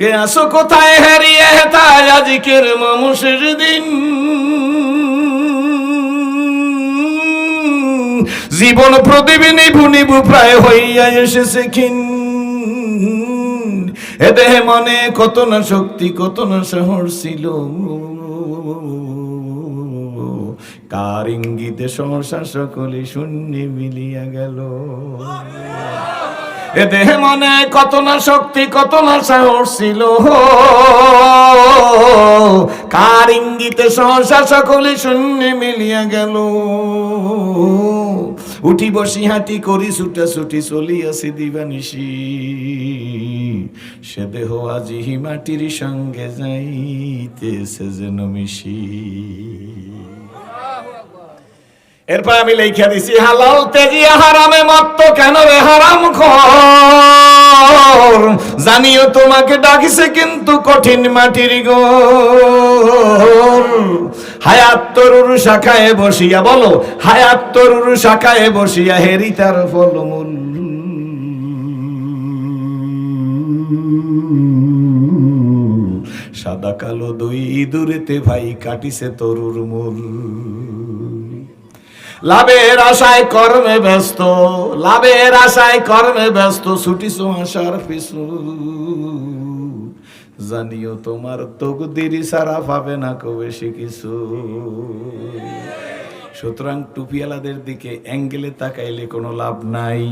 কে আসো কোথায় হারিয়ে তাই আজকের মানুষের দিন, জীবন প্রদীপ নিভু নিভু প্রায় হইয়া এসেছে ক্ষীণ। এ দেহে মনে কত না শক্তি কত না সাহস ছিল, কার ইঙ্গিতে সহসা সকলে শূন্য মিলিয়া গেল। এ দেহে মনে কত না শক্তি কত না সাহস ছিল, কার ইঙ্গিতে সহসা সকলে শূন্য মিলিয়া গেল। উঠি বসি হাঁটি করি ছুটাছুটি চলিয়াছি দিবানিশি, সে দেহ আজি মাটির সঙ্গে যাইতেছে যেন মিশি। এরপর আমি লেখা দিছি হালাল তেজিয়া হারামে মত্ত কেন রে হারাম খোর, জানিও তোমাকে ডাকিছে কিন্তু কঠিন মাটির গোর। হায়াত তরুর শাখায় বসিয়া, বলো হায়াত তরুর শাখায় বসিয়া হেরি তার ফলমূল। সাদা কালো দুই ইঁদুরেতে ভাই কাটিছে তরুর মূল। লাভের আশায় কর্মে ব্যস্ত, লাভের আশায় কর্মে ব্যস্ত, ছুটিছ আশার পিছু। জানিও তোমার তকদির সারা পাবে না কো বেশি কিছু। সুতরাং টুপিওয়ালাদের দিকে অ্যাঙ্গেলে তাকাইলে কোনো লাভ নাই,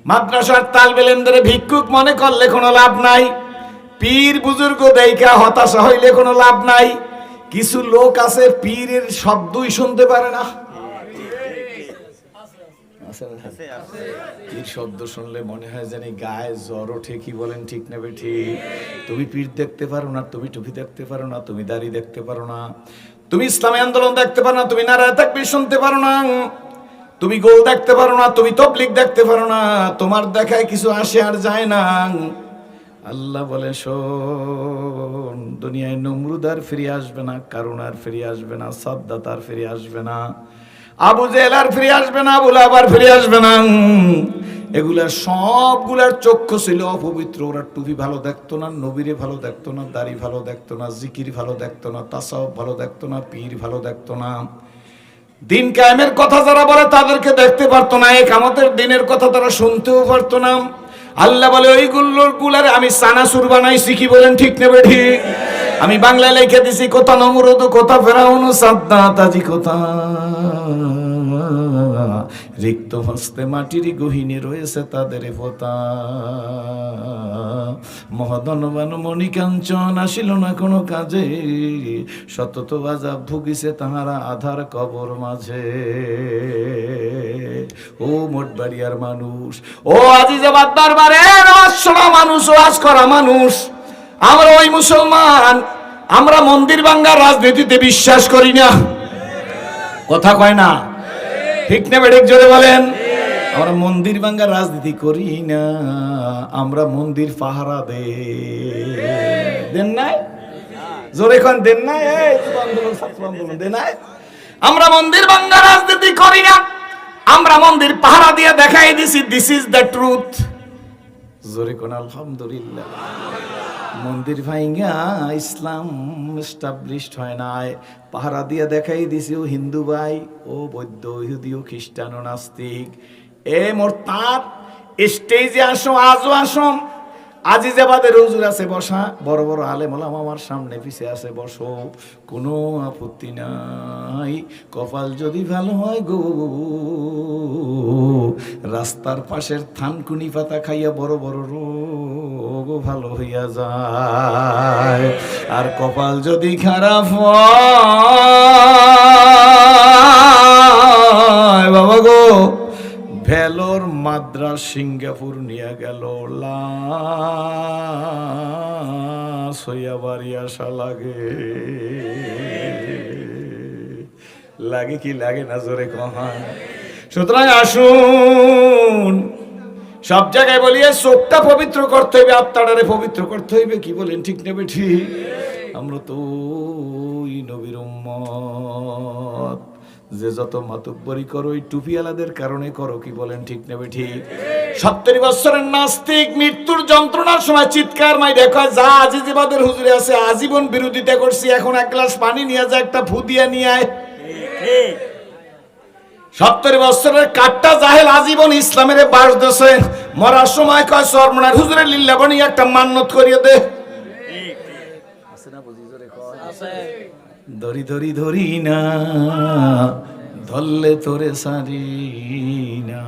মাদ্রাসার তালবে ইলমদের ভিক্ষুক মনে করলে কোনো লাভ নাই, পীর বুজুর্গ দেইখা হতাশা হইলে কোনো লাভ নাই। কিছু লোক আছে পীরের শব্দই শুনতে পারে না, পীর শব্দ শুনলে মনে হয় জানি গায়ে জ্বর ওঠে। কি বলেন ঠিক না বেঠিক? তুমি পীর দেখতে পারো না, তুমি টুপি দেখতে পারো না, তুমি দাড়ি দেখতে পারো না, তুমি ইসলামী আন্দোলন দেখতে পারো না, তুমি নারায়ে তাকবীর শুনতে পারো না, তুমি গোল দেখতে পারো না, তুমি তবলিগ দেখতে পারো না, তোমার দেখায় কিছু আসে আর যায় না। আল্লাহ বলে শোন, দুনিয়ায় নমরুদ আর ফিরে আসবে না, কারুন আর ফিরে আসবে না, সাদ্দাত আর ফিরে আসবে না, আবু জেহেল আর ফিরে আসবে না, আবু লাহাব আর ফিরে আসবে না। এগুলার সবগুলার চক্ষু ছিল অপবিত্র। ওরা টুপি ভালো দেখতো না, নবীরে ভালো দেখতো না, দাড়ি ভালো দেখতো না, জিকির ভালো দেখতো না, তাসাউফ ভালো দেখতো না, পীর ভালো দেখতো না। দিন কায়েমের কথা যারা বলে তাদেরকে দেখতে পারতো না, ইকামতের দিনের কথা তারা শুনতেও পারতো না। আল্লাহ বলে ওইগুলোর গুলারে আমি সানাসুর বানাইছি। কি বলেন ঠিক নেবে ঠিক? আমি বাংলায় লিখে দিছি কোথা নমরুদ কোথা ফেরাউন সাদ্দাত আজি কোথা রিক্ত হস্তে মাটির গহীনে রয়েছে তাদের পোতা। মহধনবান মণিকাঞ্চন আসিল না কোনো কাজে, সতত আযাব ভুগিছে তাহারা আধার কবর মাঝে। ও মোটবাড়িয়ার মানুষ, ও আজিজাবাদ দরবারের অশ্বরা মানুষ, ওয়াজ করা মানুষ, আমরা ওই মুসলমান, আমরা মন্দির ভাঙ্গার রাজনীতিতে বিশ্বাস করি না। কথা কয় না, ঠিক না বেঠিক? জোরে বলেন। আমরা মন্দির ভাঙ্গার রাজনীতি করি না, আমরা মন্দির পাহারা দেন নাই? জোরে কোন দেন নাই? এই আন্দোলন ছাত্র আন্দোলন দেন নাই? আমরা মন্দির ভাঙ্গার রাজনীতি করি না, আমরা মন্দির পাহারা দিয়ে দেখাই দিছি দিস ইজ দ্য ট্রুথ। জোরে কোন আলহামদুলিল্লাহ। মন্দির ভাঙ্গা ইসলাম এস্টাবলিশড হয় নাই, পাহারা দিয়ে দেখাই দিছি ও হিন্দু ভাই, ও বৌদ্ধ, ইহুদি, ও খ্রিস্টান, ও নাস্তিক, এ মোরতাদ, স্টেজে আসো, আজও আসো। আজিজাবাদের হুজুর আছে বসা, বড় বড় আলেম ওলামা আমার সামনে পিছে আছে বসো, কোনো আপত্তি নাই। কপাল যদি ভালো হয় গো, রাস্তার পাশের থানকুনি পাতা খাইয়া বড় বড় রোগ ভালো হইয়া যায়। আর কপাল যদি খারাপ হয় বাবা গো, ভেলোর মাদ্রাস সিঙ্গাপুর নিয়ে গেল, লাশ হইয়া বাড়ি আসা লাগে। লাগে কি লাগে না? জোরে কহা। সুতরাং আসুন, সব জায়গায় বলিয়ে চোখটা পবিত্র করতে হইবে, আত্মাটারে পবিত্র করতে হইবে। কি বলেন ঠিক নেবে ঠিক? আমরা তো ওই নবীর উম্মত যে যত মাতব্বরি করো ওই টুপিওয়ালাদের কারণে করো, কি বলেন ঠিক নেবে ঠিক? 70 বছরের নাস্তিক মৃত্যুর যন্ত্রণার সময় চিৎকার মাই দেখো যা আজিজিবাদের হুজুরে আছে আজীবন বিরোধিতা করছি, এখন এক গ্লাস পানি নিয়ে যা, একটা ফু দিয়া নিয়ে আয়। 70 বছরের কাট্টা জাহেল আজীবন ইসলামের বাস দেশে, মরার সময় কয় সরমনার হুজুরের লিল্লা বানি একটা মান্নত করিয়ে দে। ধরি ধরি ধরি না ধরলে তোরে সারি না,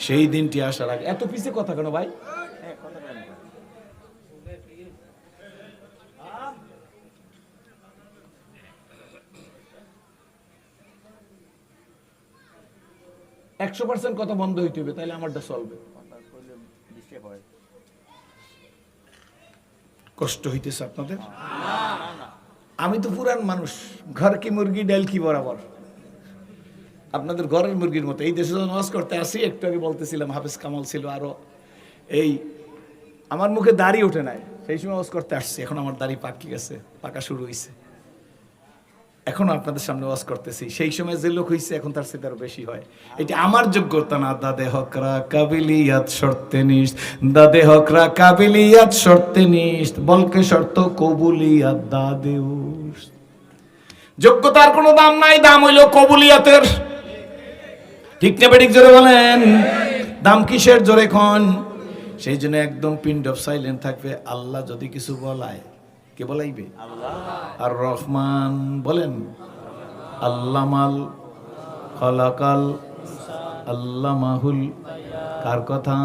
সেই দিনটি আসার আগে। এত পিছে কথা কেন ভাই? একশো % কথা বন্ধ হইতে হবে, তাইলে আমারটা চলবে। কষ্ট হইতেছে আপনাদের? আমি তো পুরান মানুষ, ঘর কি মুরগি ডাল কি বরাবর, আপনাদের ঘরের মুরগির মতো। এই দেশে যখন ওয়াজ করতে আসি, একটু আগে বলতেছিলাম হাফেজ কামাল ছিল, আরো এই আমার মুখে দাড়ি ওঠে নাই, সেই সময় ওয়াজ করতে আসছি। এখন আমার দাড়ি পাকি গেছে, পাকা শুরু হয়েছে, এখন আপনাদের সামনে ওয়াজ করতেছি। সেই সময় যে লোক হইছে এখন তার সাথে আরো বেশি হয়। এটা আমার যোগ্যতা না, দাদে হকরা কাবিলিয়াত শর্তে নিস, দাদে হকরা কাবিলিয়াত শর্তে নিস, বলকে শর্ত কবুলিয়াত দাদেউস। যোগ্যতার কোনো দাম নাই, দাম হইল কবুলিয়াতের। ঠিক না বেঠিক? জোরে বলেন। দাম কিসের? জোরে কোন। সেই জন্য একদম পিন অফ সাইলেন্ট থাকবে। আল্লাহ যদি কিছু বলায়, কে বলাইবে? আল্লাহ। আর রহমান বলেন আল্লামাল খালাকাল আল্লামাহুল, কার কথা?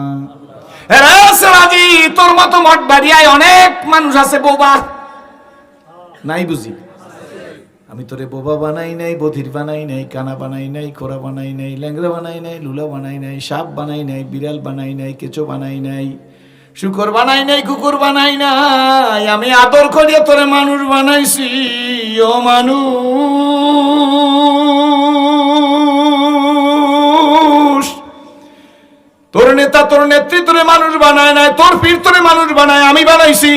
তোর মতো মঠ বাড়িয়ায় অনেক মানুষ আছে বোবা, নাই বুঝি? আমি তোরে বোবা বানাই নাই, বধির বানাই নাই, কানা বানাই নাই, খোরা বানাই নাই, ল্যাংড়া বানাই নাই, লুলা বানাই নাই, সাপ বানাই নাই, বিড়াল বানাই নাই, কেঁচো বানাই নাই, শুকর বানাই নাই, কুকুর বানাই নাই। আমি আদর করিয়া তোরে মানুষ বানাইছি। ও মানুষ, তোর নেতা তোর নেত্রী তোরে মানুষ বানায় নাই, তোর পীর তোরে মানুষ বানায়, আমি বানাইছি।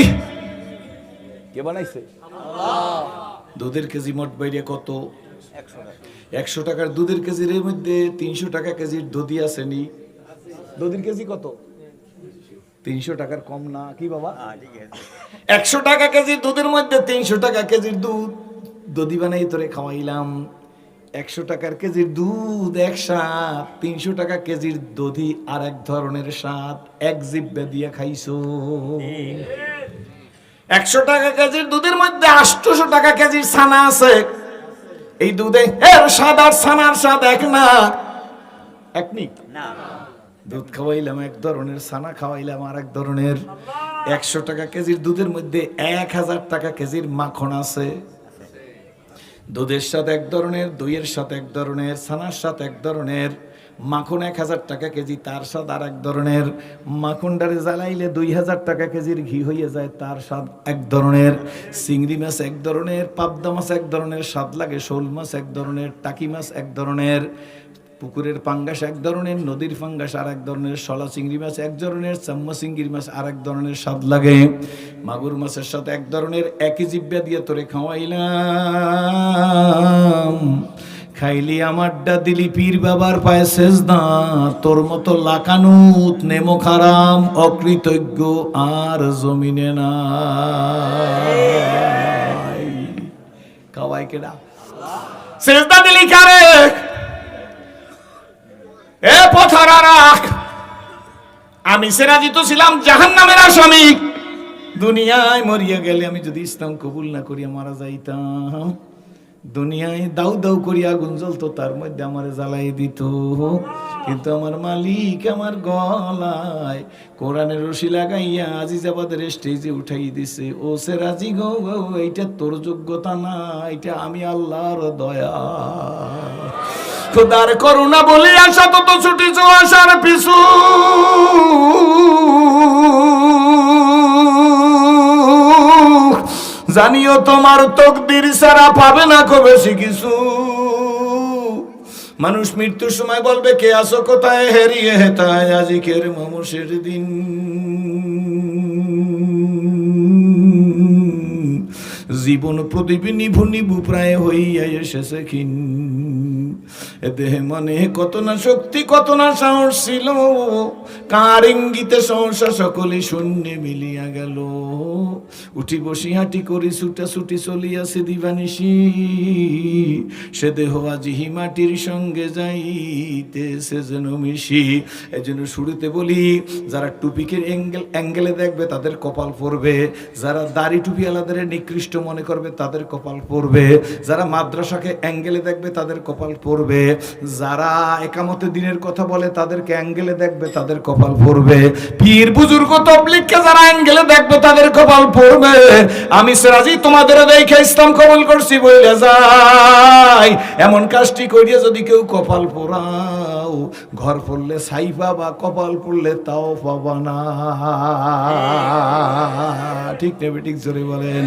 কে বানাইছে? আল্লাহ। দুধের কেজি মোট বাইরে কত? 100 টাকার দুধের কেজির মধ্যে 300 টাকা কেজির দধি আসেনি। দধির কেজি কত? 300 টাকার কম না কি বাবা? 100 টাকা কেজির দুধের মধ্যে 300 টাকা কেজির দুধ দধি বানাই তোরে খাওয়াইলাম। 100 টাকার কেজির দুধ এক স্বাদ, 300 টাকা কেজির দধি আর এক ধরনের স্বাদ, এক জিব্বা দিয়ে খাইছো। 100 টাকা কেজির দুধের মধ্যে 800 টাকা কেজির ছানা আছে। এই দুধে এর স্বাদ আর ছানার স্বাদ এক না, এক না। দুধ খাওয়াইলাম এক ধরনের, ছানা খাওয়াইলাম আর এক ধরনের। 100 টাকা কেজির দুধের মধ্যে 1000 টাকা কেজির মাখন আছে। দুধের স্বাদ এক ধরনের, দইয়ের স্বাদ এক ধরনের, ছানার স্বাদ এক ধরনের। মাখন 1000 টাকা কেজি, তার স্বাদ আর এক ধরনের। মাখনটারে জ্বালাইলে 2000 টাকা কেজির ঘি হয়ে যায়, তার স্বাদ এক ধরনের। চিংড়ি মাছ এক ধরনের, পাবদা মাছ এক ধরনের স্বাদ লাগে, শোল মাছ এক ধরনের, টাকি মাছ এক ধরনের, পুকুরের পাঙ্গাস এক ধরনের, নদীর পাঙ্গাস আর এক ধরনের, শলা চিংড়ি মাছ এক ধরনের, চাম্মা চিংড়ি মাছ আর এক ধরনের স্বাদ লাগে। মাগুর মাছের সাথে এক ধরনের। একই জিব্বা দিয়ে তোরে খাওয়াইলাম, খাইলি আমারটা দিলি পীর বাবার পায়ে সেজদা। তোর মতো লাকানুত নেমো খারাম অকৃতজ্ঞ আর জমিনে নাই। খাওয়াই কেডা? সেজদা দিলি কারে? এ পথারা রাখ, আমি সেরাজিত ছিলাম জাহান্নামের আসামি। দুনিয়ায় মরিয়া গেলে আমি যদি ইসলাম কবুল না করিয়া মারা যাইতাম, দুনিয়ায় দাউ দাউ করিয়া আগুন জ্বলতো, তার মধ্যে আমারে জ্বালাই দিত। কিন্তু আমার মালিক আমার গলায় কোরআনের রশি লাগাইয়া আজিজাবাদের স্টেজে উঠাই দিছে। ও সেরাজি গো, এইটা তোর যোগ্যতা না, এটা আমি আল্লাহর দয়া, খোদার করুণা বলে আশা তত ছুটিছ আশার পিছু। জানিও তোমার তকদির ছাড়া পাবে না খুব বেশি কিছু। মানুষ মৃত্যুর সময় বলবে কে আসো কোথায়, হেরিয়ে হেতায় আজিকের মানুষের দিন। জীবন প্রদীপ নিভু নিভু প্রায় হইয়া এসেছে ক্ষীণ। এ দেহে মনে কত না শক্তি কত না সাহস ছিল, কার ইঙ্গিতে সহসা সকলে শূন্যে মিলিয়া গেল। উঠি বসি হাঁটি করি ছুটাছুটি চলিয়াছে দিবানিশি, সে দেহ আজিহি মাটির সঙ্গে যাইতেছে যেন মিশি। এই জন্য শুরুতে বলি, যারা টুপিকে অ্যাঙ্গেলে দেখবে তাদের কপাল পড়বে, যারা দাড়ি টুপি আলাদের নিকৃষ্ট মনে করবে তাদের কপাল পড়বে, যারা মাদ্রাসাকে অ্যাঙ্গেলে দেখবে তাদের কপাল পড়বে, যারা একামতে দিনের কথা বলে তাদেরকে অ্যাঙ্গেলে দেখবে তাদের কপাল পড়বে, পীর বুজুর্গ তাবলীগকে যারা অ্যাঙ্গেলে দেখবে তাদের কপাল পড়বে। আমি সিরাজি তোমাদের দেখে ইসলাম কবুল করছি বইলে যাই, এমন কাজটি করিয়া যদি কেউ কপাল পোড়াও, ঘর পড়লে ছাই পাবা, কপাল পড়লে তাও পাবা না। ঠিক নেবে, ঠিক জোরে বলেন।